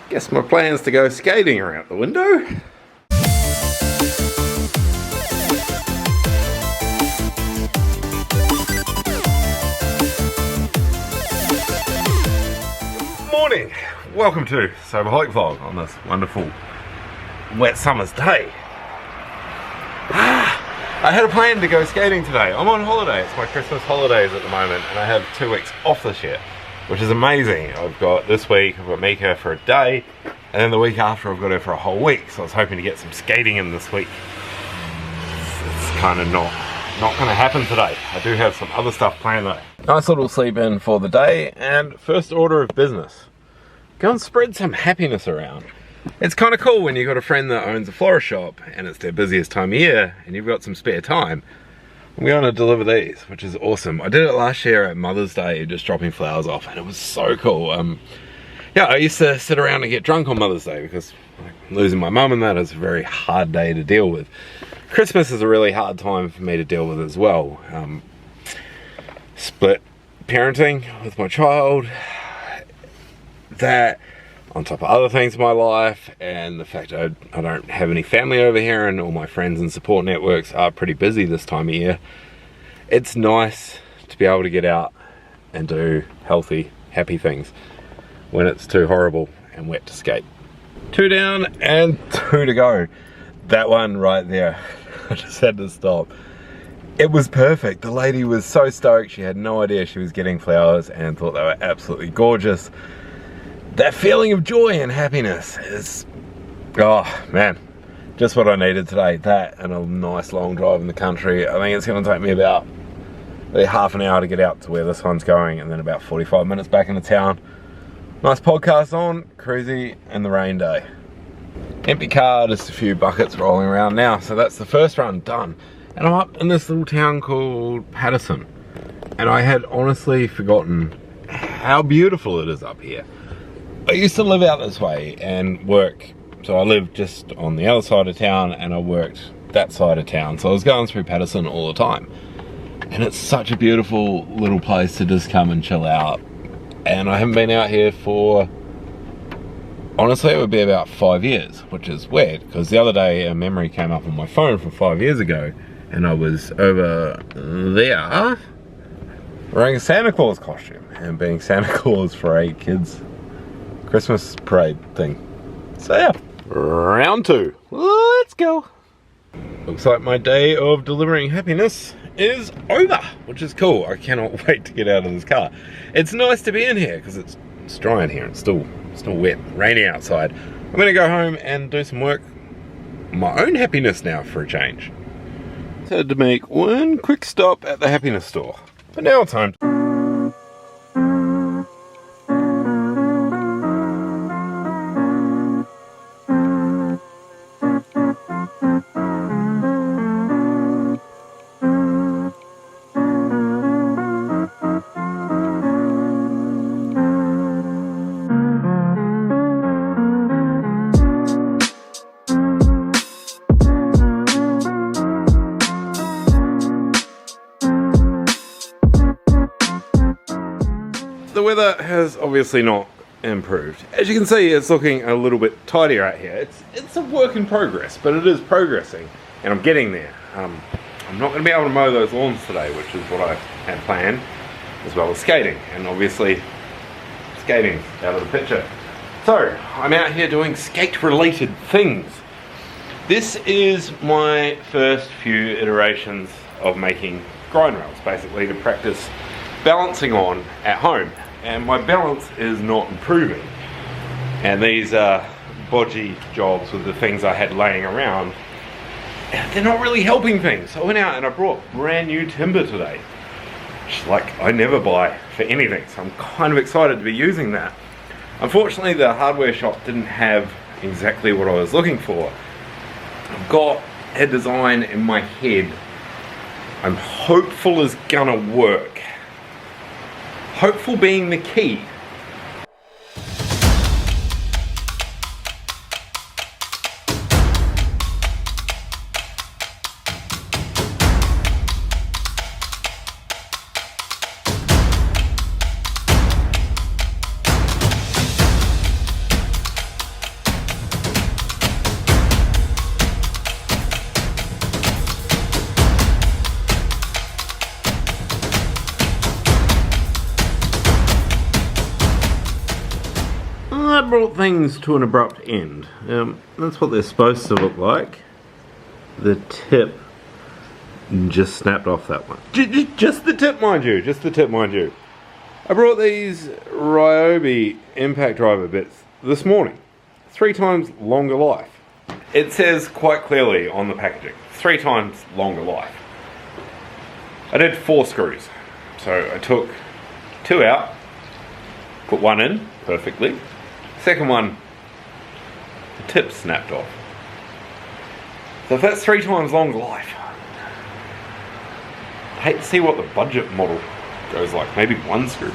Guess my plan's to go skating are out the window. Morning! Welcome to Soberholic Vlog on this wonderful wet summer's day. I had a plan to go skating today. I'm on holiday. It's my Christmas holidays at the moment and I have 2 weeks off this year, which is amazing. I've got this week, I've got Mika for a day, and then the week after I've got her for a whole week. So I was hoping to get some skating in this week. It's kind of not going to happen today. I do have some other stuff planned though. Nice little sleep in for the day, and first order of business, go and spread some happiness around. It's kind of cool when you've got a friend that owns a florist shop and it's their busiest time of year and you've got some spare time. We're going to deliver these, which is awesome. I did it last year at Mother's Day, just dropping flowers off, and it was so cool. Yeah, I used to sit around and get drunk on Mother's Day because losing my mum and that is a very hard day to deal with. Christmas is a really hard time for me to deal with as well. Split parenting with my child, that on top of other things in my life, and the fact I don't have any family over here and all my friends and support networks are pretty busy this time of year. It's nice to be able to get out and do healthy, happy things when it's too horrible and wet to skate. 2 down and 2 to go. That one right there, I just had to stop. It was perfect. The lady was so stoked. She had no idea she was getting flowers and thought they were absolutely gorgeous. That feeling of joy and happiness is, oh man, just what I needed today. That and a nice long drive in the country. I think it's going to take me about half an hour to get out to where this one's going, and then about 45 minutes back into town. Nice podcast on, cruisy, and the rain day. Empty car, just a few buckets rolling around now. So that's the first run done. And I'm up in this little town called Patterson. And I had honestly forgotten how beautiful it is up here. I used to live out this way and work, so I lived just on the other side of town and I worked that side of town, so I was going through Patterson all the time. And it's such a beautiful little place to just come and chill out. And I haven't been out here for, honestly, it would be about 5 years, which is weird, because the other day a memory came up on my phone from 5 years ago and I was over there wearing a Santa Claus costume and being Santa Claus for 8 kids. Christmas parade thing. So yeah, round 2. Let's go. Looks like my day of delivering happiness is over, which is cool. I cannot wait to get out of this car. It's nice to be in here because it's dry in here. It's still wet, rainy outside. I'm gonna go home and do some work. My own happiness now for a change. Had to make one quick stop at the happiness store, but now it's home. The weather has obviously not improved. As you can see, it's looking a little bit tidier out here. It's a work in progress, but it is progressing, and I'm getting there. I'm not going to be able to mow those lawns today, which is what I had planned, as well as skating, and obviously skating's out of the picture. So, I'm out here doing skate-related things. This is my first few iterations of making grind rails, basically to practice balancing on at home. And my balance is not improving. And these bodgy jobs with the things I had laying around, they're not really helping things. So I went out and I brought brand new timber today, which like I never buy for anything. So I'm kind of excited to be using that. Unfortunately, the hardware shop didn't have exactly what I was looking for. I've got a design in my head I'm hopeful is gonna work. Hopeful being the key. I brought things to an abrupt end. That's what they're supposed to look like. The tip just snapped off that one. Just the tip, mind you. Just the tip, mind you. I brought these Ryobi impact driver bits this morning. 3 times longer life. It says quite clearly on the packaging, 3 times longer life. I did 4 screws. So I took 2 out, put 1 in perfectly. Second one, the tip snapped off. So if that's 3 times longer life, I'd hate to see what the budget model goes like. Maybe 1 screw.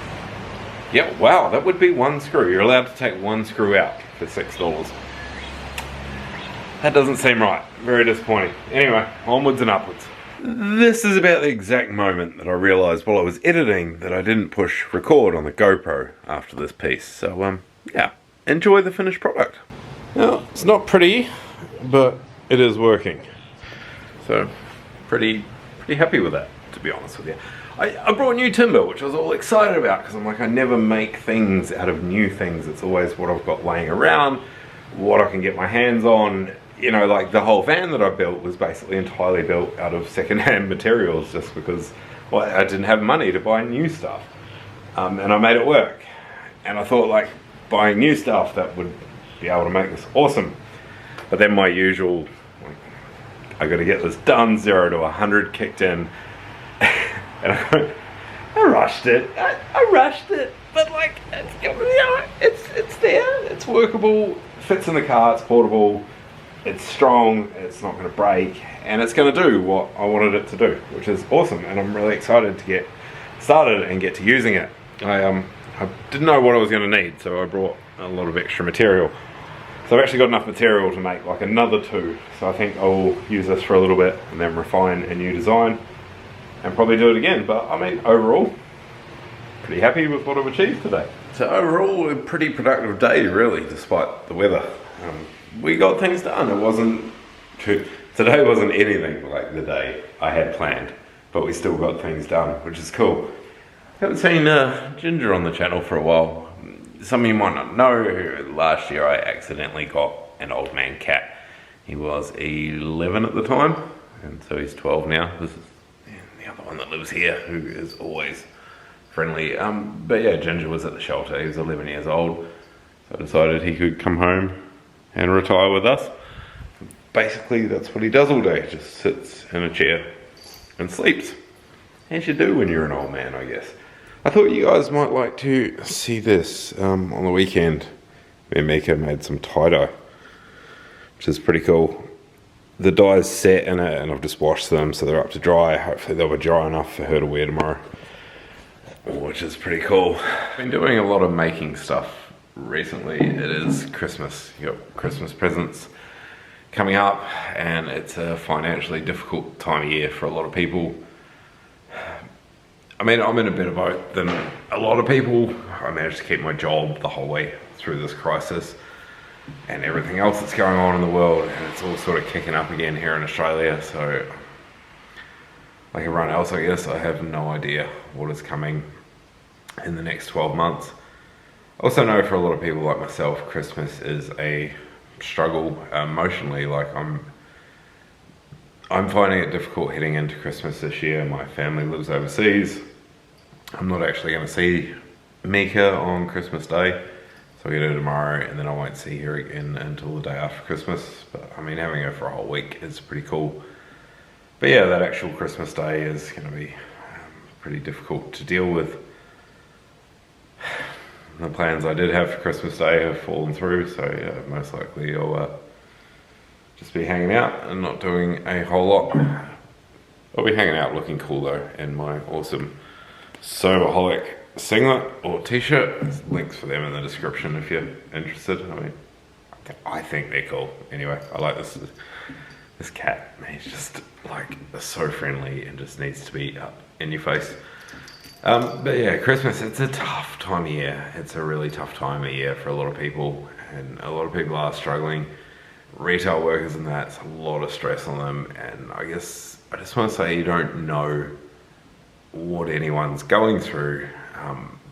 Yeah, wow, that would be 1 screw. You're allowed to take 1 screw out for $6. That doesn't seem right. Very disappointing. Anyway, onwards and upwards. This is about the exact moment that I realised while I was editing that I didn't push record on the GoPro after this piece. So, yeah, enjoy the finished product. Now, it's not pretty, but it is working. So, pretty happy with that, to be honest with you. I brought new timber, which I was all excited about, because I'm like, I never make things out of new things. It's always what I've got laying around, what I can get my hands on. You know, like the whole van that I built was basically entirely built out of second-hand materials, just because, well, I didn't have money to buy new stuff. And I made it work. And I thought, like, buying new stuff, that would be able to make this awesome. But then my usual, like, I got to get this done, 0 to 100 kicked in. And I rushed it. I rushed it. But, like, it's there. It's workable. Fits in the car. It's portable. It's strong, it's not going to break, and it's going to do what I wanted it to do, which is awesome, and I'm really excited to get started and get to using it. I didn't know what I was going to need, so I brought a lot of extra material. So I've actually got enough material to make like another 2, so I think I'll use this for a little bit and then refine a new design and probably do it again. But I mean, overall, pretty happy with what I've achieved today. So overall, a pretty productive day really, despite the weather. We got things done. Today wasn't anything like the day I had planned, but we still got things done, which is cool. Haven't seen Ginger on the channel for a while. Some of you might not know, last year I accidentally got an old man cat. He was 11 at the time, and so he's 12 now. This is the other one that lives here, who is always friendly. But yeah, Ginger was at the shelter. He was 11 years old, so I decided he could come home and retire with us. Basically, that's what he does all day. Just sits in a chair and sleeps. As you do when you're an old man, I guess. I thought you guys might like to see this. On the weekend, me and Mika made some tie-dye, which is pretty cool. The dye's set in it, and I've just washed them, so they're up to dry. Hopefully they'll be dry enough for her to wear tomorrow, which is pretty cool. I've been doing a lot of making stuff recently. It is Christmas. You got Christmas presents coming up, and it's a financially difficult time of year for a lot of people. I mean, I'm in a better boat than a lot of people. I managed to keep my job the whole way through this crisis and everything else that's going on in the world, and it's all sort of kicking up again here in Australia. So like everyone else, I guess, I have no idea what is coming in the next 12 months. Also know for a lot of people like myself, Christmas is a struggle emotionally. Like I'm finding it difficult heading into Christmas this year. My family lives overseas. I'm not actually going to see Mika on Christmas Day, so I'll get her tomorrow, and then I won't see her again until the day after Christmas. But I mean, having her for a whole week is pretty cool. But yeah, that actual Christmas Day is going to be pretty difficult to deal with. The plans I did have for Christmas Day have fallen through, so yeah, most likely I'll just be hanging out and not doing a whole lot. I'll be hanging out looking cool though in my awesome Soberholic singlet or t-shirt. There's links for them in the description if you're interested. I mean, I think they're cool. Anyway, I like this cat. He's just like so friendly and just needs to be up in your face. But yeah, Christmas, it's a tough time of year. It's a really tough time of year for a lot of people, and a lot of people are struggling. Retail workers and that, it's a lot of stress on them, and I guess I just want to say you don't know what anyone's going through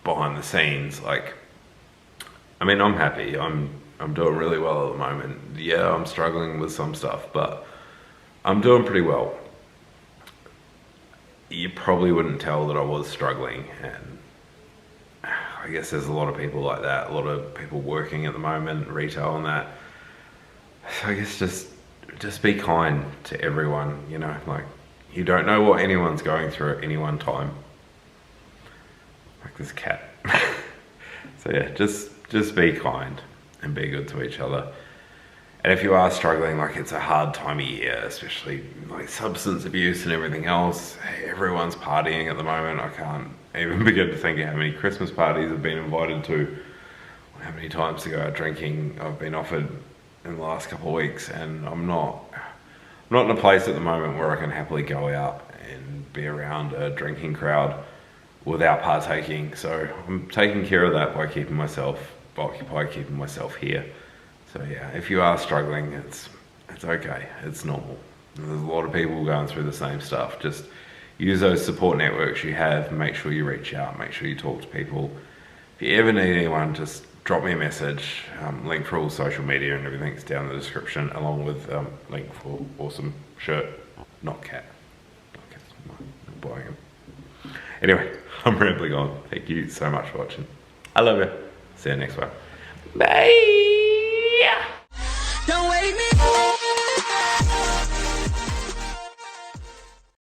behind the scenes. Like, I mean, I'm happy. I'm doing really well at the moment. Yeah, I'm struggling with some stuff, but I'm doing pretty well. You probably wouldn't tell that I was struggling, and I guess there's a lot of people like that, a lot of people working at the moment, retail and that. So I guess just be kind to everyone, you know, like you don't know what anyone's going through at any one time. Like this cat. So yeah, just be kind and be good to each other. And if you are struggling, like it's a hard time of year, especially like substance abuse and everything else. Everyone's partying at the moment. I can't even begin to think of how many Christmas parties I've been invited to, how many times to go out drinking I've been offered in the last couple of weeks, and I'm not in a place at the moment where I can happily go out and be around a drinking crowd without partaking. So I'm taking care of that by keeping myself occupied, keeping myself here. So yeah, if you are struggling, it's okay, it's normal. There's a lot of people going through the same stuff. Just use those support networks you have, make sure you reach out, make sure you talk to people. If you ever need anyone, just drop me a message. Link for all social media and everything's down in the description, along with link for awesome shirt, not cat. I'm buying them. Anyway, I'm rambling on. Thank you so much for watching. I love you. See you next one. Bye.